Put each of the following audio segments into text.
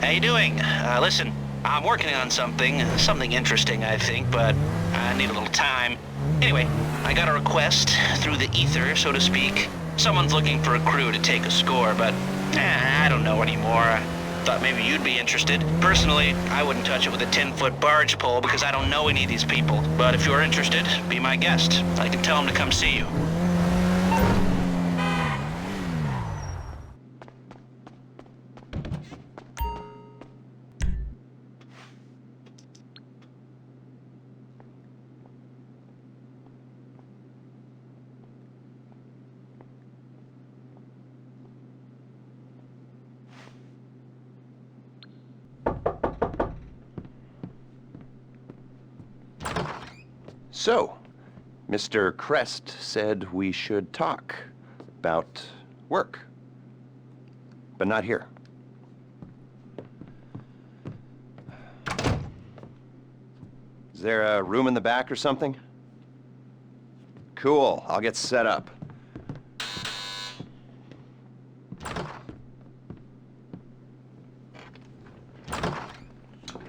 How you doing? Listen, I'm working on something interesting, I think, but I need a little time. Anyway, I got a request through the ether, so to speak. Someone's looking for a crew to take a score, but I don't know anymore. Thought maybe you'd be interested. Personally, I wouldn't touch it with a 10-foot barge pole because I don't know any of these people. But if you're interested, be my guest. I can tell them to come see you. So, Mr. Crest said we should talk about work, but not here. Is there a room in the back or something? Cool, I'll get set up.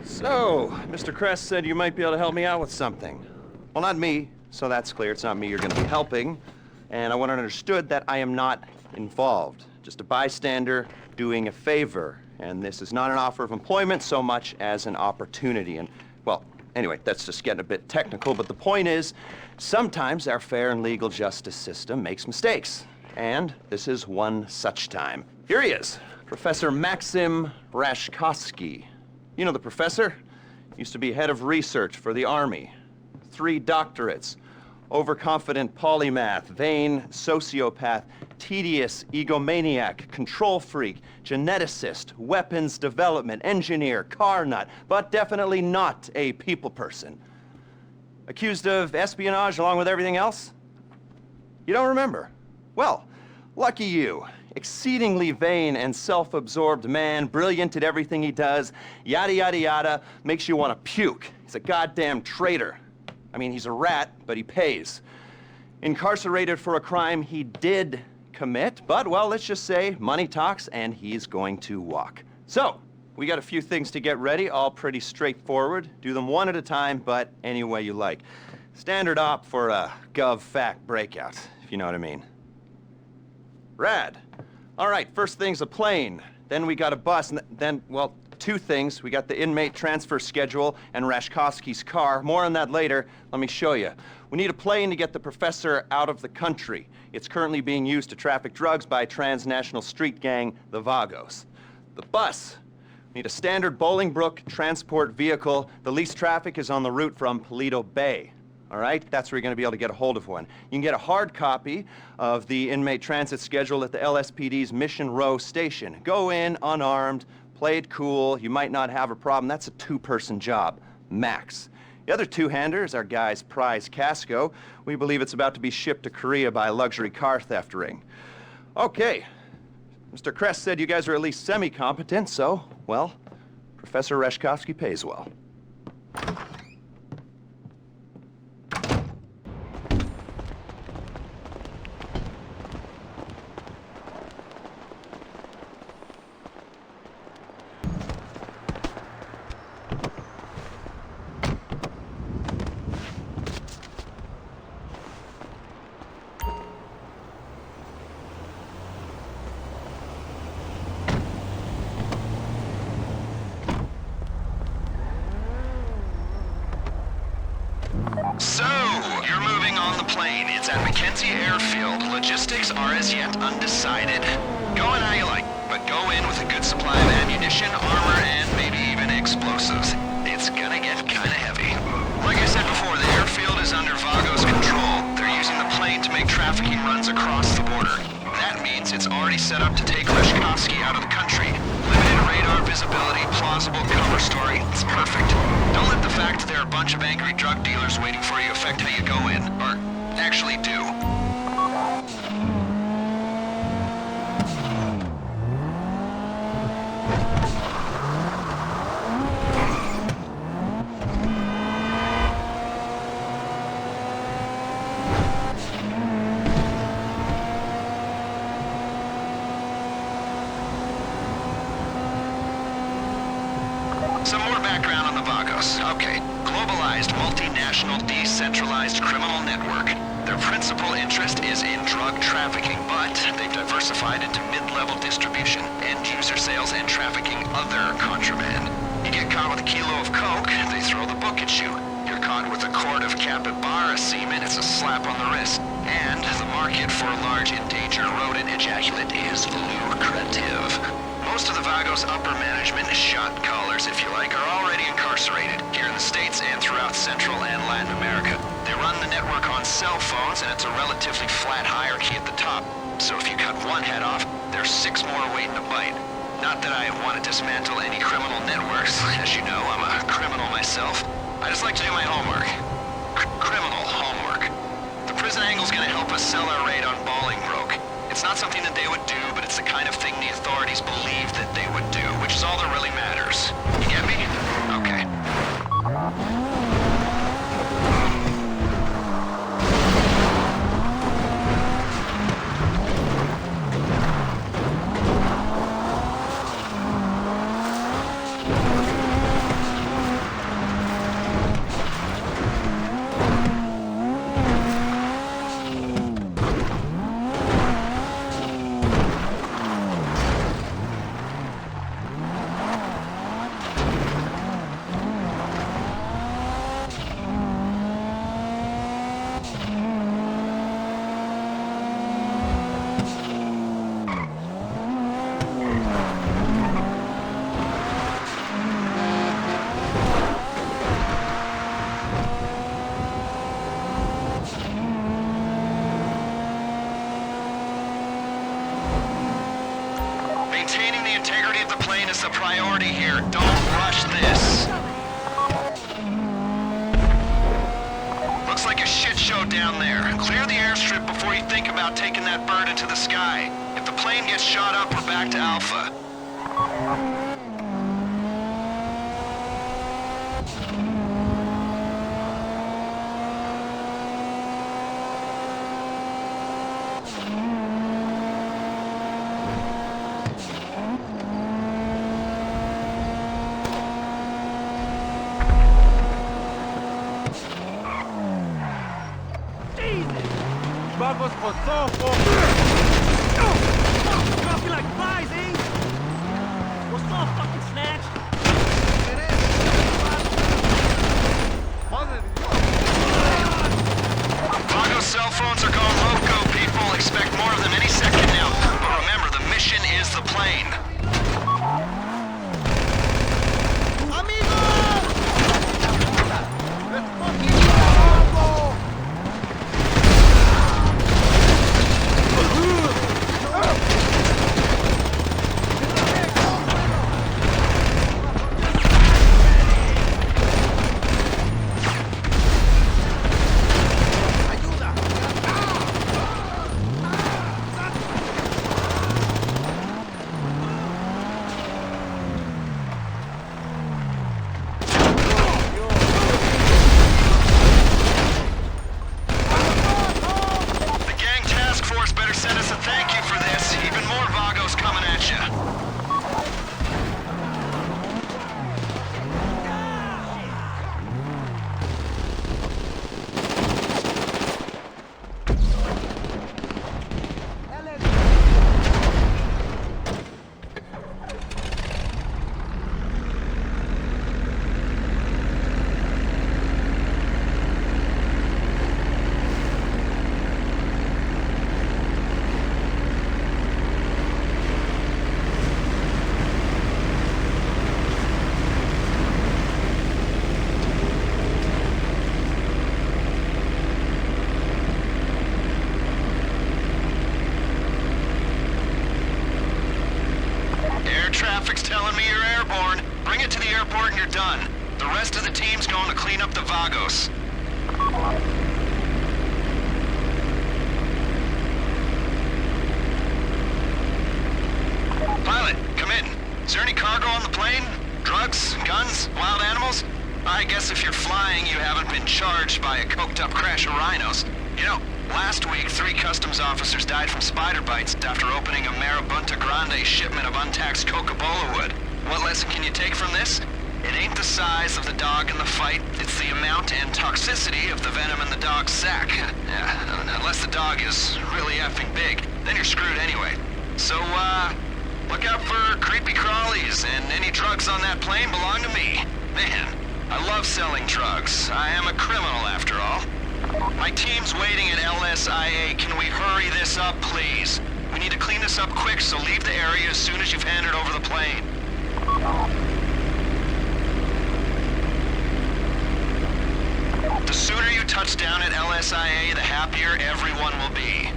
So, Mr. Crest said you might be able to help me out with something. Well, not me, so that's clear. It's not me you're going to be helping. And I want it understood that I am not involved. Just a bystander doing a favor. And this is not an offer of employment so much as an opportunity. And, well, anyway, that's just getting a bit technical, but the point is, sometimes our fair and legal justice system makes mistakes. And this is one such time. Here he is, Professor Maxim Rashkovsky. You know the professor? Used to be head of research for the Army. 3 doctorates, overconfident polymath, vain sociopath, tedious egomaniac, control freak, geneticist, weapons development, engineer, car nut, but definitely not a people person. Accused of espionage along with everything else? You don't remember? Well, lucky you. Exceedingly vain and self-absorbed man, brilliant at everything he does, yada yada yada, makes you want to puke. He's a goddamn traitor. I mean, he's a rat, but he pays. Incarcerated for a crime he did commit, but, well, let's just say money talks and he's going to walk. So, we got a few things to get ready, all pretty straightforward. Do them one at a time, but any way you like. Standard op for a gov-fact breakout, if you know what I mean. Rad. All right, first thing's a plane. Then we got a bus, and then, well, 2 things. We got the inmate transfer schedule and Rashkovsky's car. More on that later. Let me show you. We need a plane to get the professor out of the country. It's currently being used to traffic drugs by transnational street gang, the Vagos. The bus. We need a standard Bolingbrook transport vehicle. The least traffic is on the route from Paleto Bay. All right? That's where you're going to be able to get a hold of one. You can get a hard copy of the inmate transit schedule at the LSPD's Mission Row station. Go in unarmed, play it cool. You might not have a problem. That's a 2-person job, max. The other 2-hander is our guy's prize Casco. We believe it's about to be shipped to Korea by a luxury car theft ring. Okay. Mr. Crest said you guys are at least semi-competent, so, well, Professor Rashkovsky pays well. So, you're moving on the plane. It's at McKenzie Airfield. Logistics are as yet undecided. Go in how you like, but go in with a good supply of ammunition, armor, and maybe even explosives. It's gonna get kinda heavy. Like I said before, the airfield is under Vago's control. They're using the plane to make trafficking runs across the border. That means it's already set up to take Rashkovsky out of the country. Limited radar visibility, plausible cover story. It's perfect. Don't let the fact that there are a bunch of angry drug dealers waiting for you affect how you go in, or actually do. Some more background on the Vagos. Okay, globalized, multinational, decentralized criminal network. Their principal interest is in drug trafficking, but they've diversified into mid-level distribution, end-user sales, and trafficking other contraband. You get caught with a kilo of coke, they throw the book at you. You're caught with a quart of capybara semen, it's a slap on the wrist. And the market for large endangered rodent ejaculate is lucrative. Most of the Vagos upper management, shot callers if you like, are already incarcerated here in the States and throughout Central and Latin America. They run the network on cell phones and it's a relatively flat hierarchy at the top. So if you cut one head off, there's 6 more waiting to bite. Not that I want to dismantle any criminal networks. As you know, I'm a criminal myself. I just like to do my homework. Criminal homework. The prison angle's gonna help us sell our raid on Bolingbroke. It's not something that they would do, but it's the kind of thing the authorities believe that they would do, which is all that really matters. You get me? Okay. Maintaining the integrity of the plane is the priority here. Don't rush this. Looks like a shit show down there. Clear the airstrip before you think about taking that bird into the sky. If the plane gets shot up, we're back to Alpha. Vamos for so drop you like flies, eh? We're so fucking snatched. Vago cell phones are going loco, people. Expect more of them any second now. But remember, the mission is the plane. Traffic's telling me you're airborne. Bring it to the airport and you're done. The rest of the team's going to clean up the Vagos. Pilot, come in. Is there any cargo on the plane? Drugs? Guns? Wild animals? I guess if you're flying, you haven't been charged by a coked-up crash of rhinos. You know, last week, 3 customs officers died from spider bites after opening a Marabunta Grande shipment of untaxed Coca-Cola wood. What lesson can you take from this? It ain't the size of the dog in the fight, it's the amount and toxicity of the venom in the dog's sack. Yeah, unless the dog is really effing big, then you're screwed anyway. So, look out for creepy crawlies, and any drugs on that plane belong to me. Man, I love selling drugs. I am a criminal after all. My team's waiting at LSIA. Can we hurry this up, please? We need to clean this up quick, so leave the area as soon as you've handed over the plane. The sooner you touch down at LSIA, the happier everyone will be.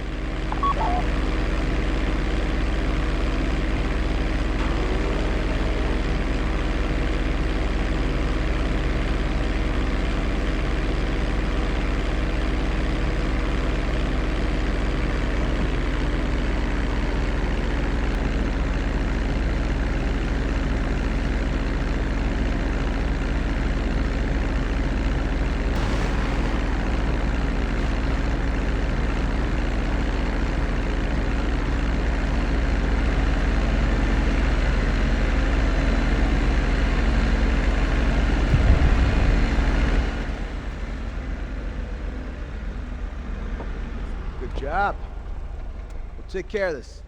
Good job. We'll take care of this.